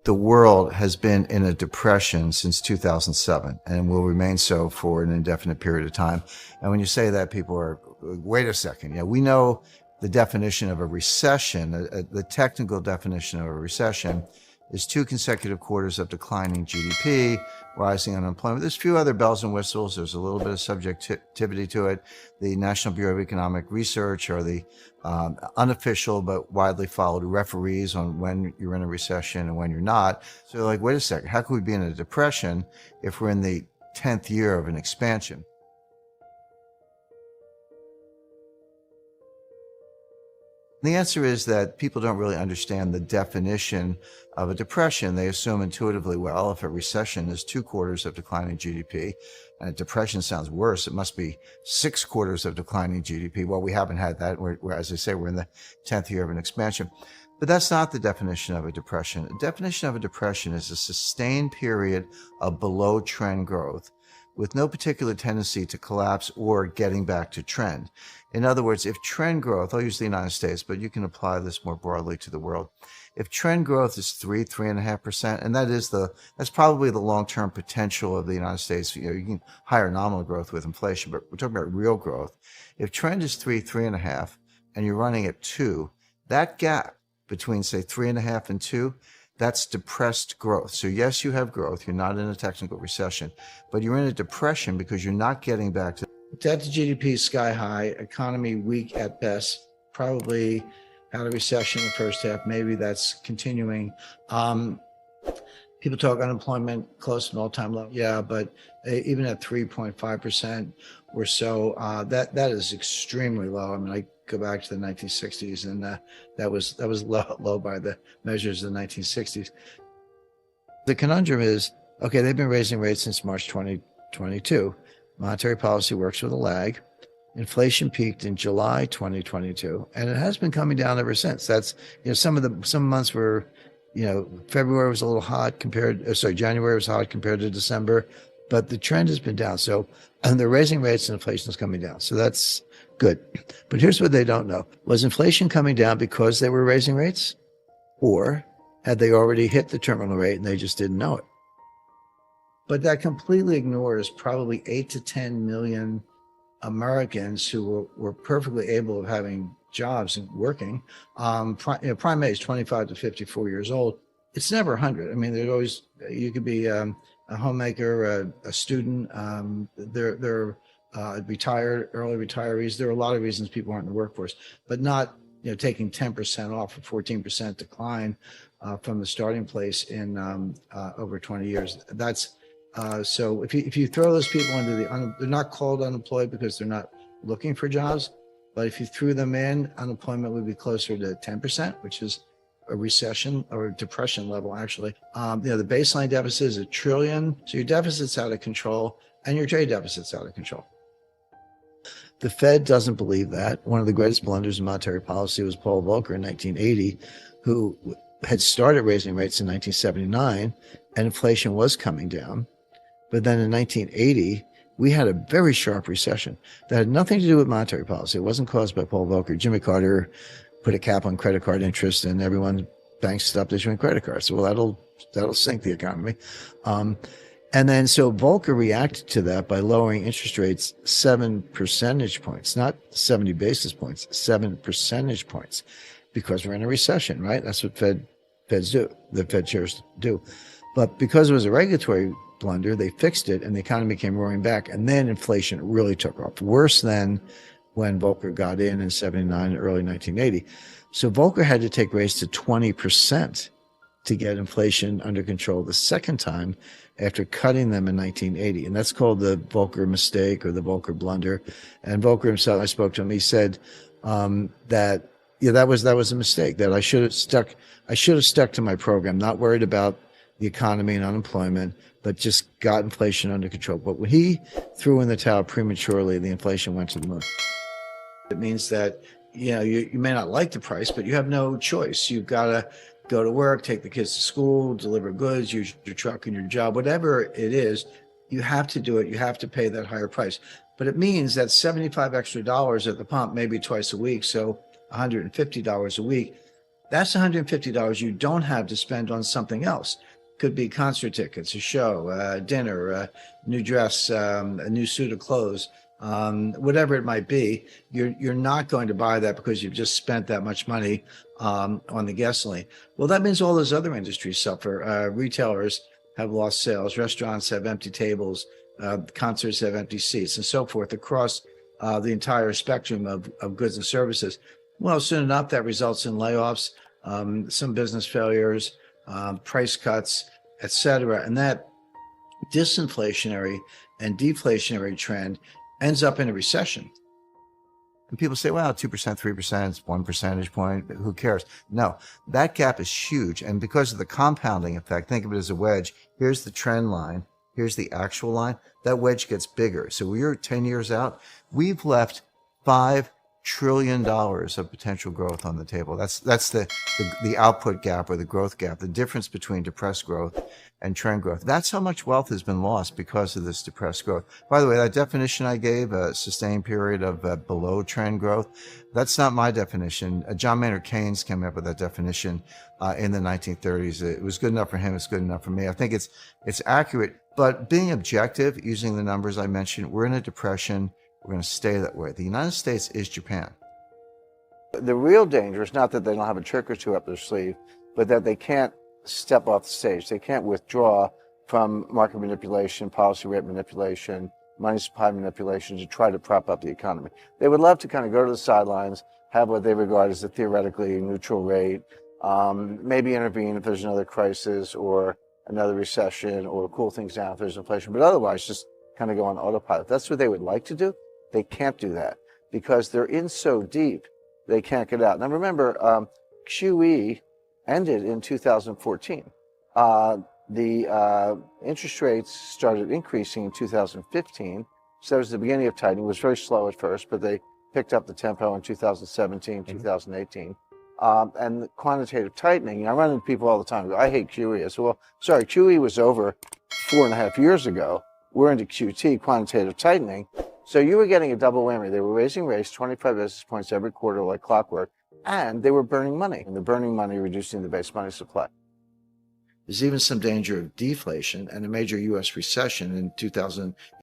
the world has been in a depression since 2007 and will remain so for an indefinite period of time. And when you say that, people are, wait a second. Yeah, we know the definition of a recession, the technical definition of a recession is 2 consecutive quarters of declining GDP, rising unemployment. There's a few other bells and whistles. There's a little bit of subjectivity to it. The National Bureau of Economic Research are the unofficial but widely followed referees on when you're in a recession and when you're not. So you're like, wait a second, how could we be in a depression if we're in the 10th year of an expansion? The answer is that people don't really understand the definition of a depression. They assume intuitively, well, if a recession is 2 quarters of declining GDP, and a depression sounds worse, it must be 6 quarters of declining GDP. Well, we haven't had that. We're, as I say, we're in the 10th year of an expansion. But that's not the definition of a depression. The definition of a depression is a sustained period of below trend growth with no particular tendency to collapse or getting back to trend. In other words, if trend growth, I'll use the United States, but you can apply this more broadly to the world. If trend growth is 3.5%, and that's probably the long-term potential of the United States. You can higher nominal growth with inflation, but we're talking about real growth. If trend is 3.5, and you're running at 2, that gap between, say, 3.5 and 2, that's depressed growth. So yes, you have growth. You're not in a technical recession, but you're in a depression because you're not getting back to debt to GDP sky high, economy weak at best, probably had a recession in the first half. Maybe that's continuing. People talk unemployment close to an all-time low. Yeah, but even at 3.5% or so, that is extremely low. I mean, I go back to the 1960s, and that was low by the measures of the 1960s. The conundrum is, okay, they've been raising rates since March 2022. Monetary policy works with a lag. Inflation peaked in July 2022, and it has been coming down ever since. That's, some months were, February was a little hot January was hot compared to December, but the trend has been down. So, and they're raising rates and inflation is coming down. So that's good. But here's what they don't know. Was inflation coming down because they were raising rates? Or had they already hit the terminal rate and they just didn't know it? But that completely ignores probably 8 to 10 million Americans who were perfectly able of having jobs and working. Prime age, 25 to 54 years old. It's never 100. I mean, there's always, you could be a homemaker, a student, they're retired, early retirees. There are a lot of reasons people aren't in the workforce, but not, taking 10% off or 14% decline from the starting place in over 20 years. That's so if you throw those people into they're not called unemployed because they're not looking for jobs, but if you threw them in, unemployment would be closer to 10%, which is a recession or a depression level, actually. The baseline deficit is $1 trillion. So your deficit's out of control and your trade deficit's out of control. The Fed doesn't believe that. One of the greatest blunders in monetary policy was Paul Volcker in 1980, who had started raising rates in 1979 and inflation was coming down. But then in 1980, we had a very sharp recession that had nothing to do with monetary policy. It wasn't caused by Paul Volcker. Jimmy Carter put a cap on credit card interest, and banks stopped issuing credit cards. So, well, that'll sink the economy. And then so Volcker reacted to that by lowering interest rates 7 percentage points, not 70 basis points, 7 percentage points, because we're in a recession, right? That's what Feds do. The Fed chairs do. But because it was a regulatory blunder, they fixed it and the economy came roaring back. And then inflation really took off, worse than when Volcker got in 79 and early 1980. So Volcker had to take rates to 20% to get inflation under control the second time after cutting them in 1980. And that's called the Volcker mistake or the Volcker blunder. And Volcker himself, I spoke to him, he said that was a mistake, that I should have stuck to my program, not worried about the economy and unemployment, but just got inflation under control. But when he threw in the towel prematurely, the inflation went to the moon. It means that, you may not like the price, but you have no choice. You've got to go to work, take the kids to school, deliver goods, use your truck and your job, whatever it is, you have to do it. You have to pay that higher price. But it means that $75 extra at the pump, maybe twice a week, so $150 a week. That's $150 you don't have to spend on something else. Could be concert tickets, a show, dinner, a new dress, a new suit of clothes, whatever it might be. You're not going to buy that because you've just spent that much money on the gasoline. Well, that means all those other industries suffer. Retailers have lost sales, restaurants have empty tables, concerts have empty seats, and so forth across the entire spectrum of goods and services. Well, soon enough, that results in layoffs, some business failures, price cuts, etc. And that disinflationary and deflationary trend ends up in a recession. And people say, well, 2%, 3%, it's 1 percentage point. Who cares? No, that gap is huge. And because of the compounding effect, think of it as a wedge. Here's the trend line. Here's the actual line. That wedge gets bigger. So we're 10 years out. We've left $5 trillion of potential growth on the table. That's the output gap or the growth gap, the difference between depressed growth and trend growth. That's how much wealth has been lost because of this depressed growth. By the way, that definition I gave, a sustained period of below trend growth, that's not my definition. John Maynard Keynes came up with that definition in the 1930s. It was good enough for him. It's good enough for me. I think it's accurate. But being objective, using the numbers I mentioned, we're in a depression. We're going to stay that way. The United States is Japan. The real danger is not that they don't have a trick or two up their sleeve, but that they can't step off the stage. They can't withdraw from market manipulation, policy rate manipulation, money supply manipulation to try to prop up the economy. They would love to kind of go to the sidelines, have what they regard as a theoretically neutral rate, maybe intervene if there's another crisis or another recession, or cool things down if there's inflation, but otherwise just kind of go on autopilot. That's what they would like to do. They can't do that because they're in so deep, they can't get out. Now remember, QE ended in 2014. The interest rates started increasing in 2015, so that was the beginning of tightening. It was very slow at first, but they picked up the tempo in 2017, 2018. And the quantitative tightening, I run into people all the time who go, I hate QE. I said, well, sorry, QE was over 4.5 years ago. We're into QT, quantitative tightening. So you were getting a double whammy. They were raising rates 25 basis points every quarter like clockwork, and they were burning money. And the burning money reducing the base money supply. There's even some danger of deflation and a major U.S. recession in 2000.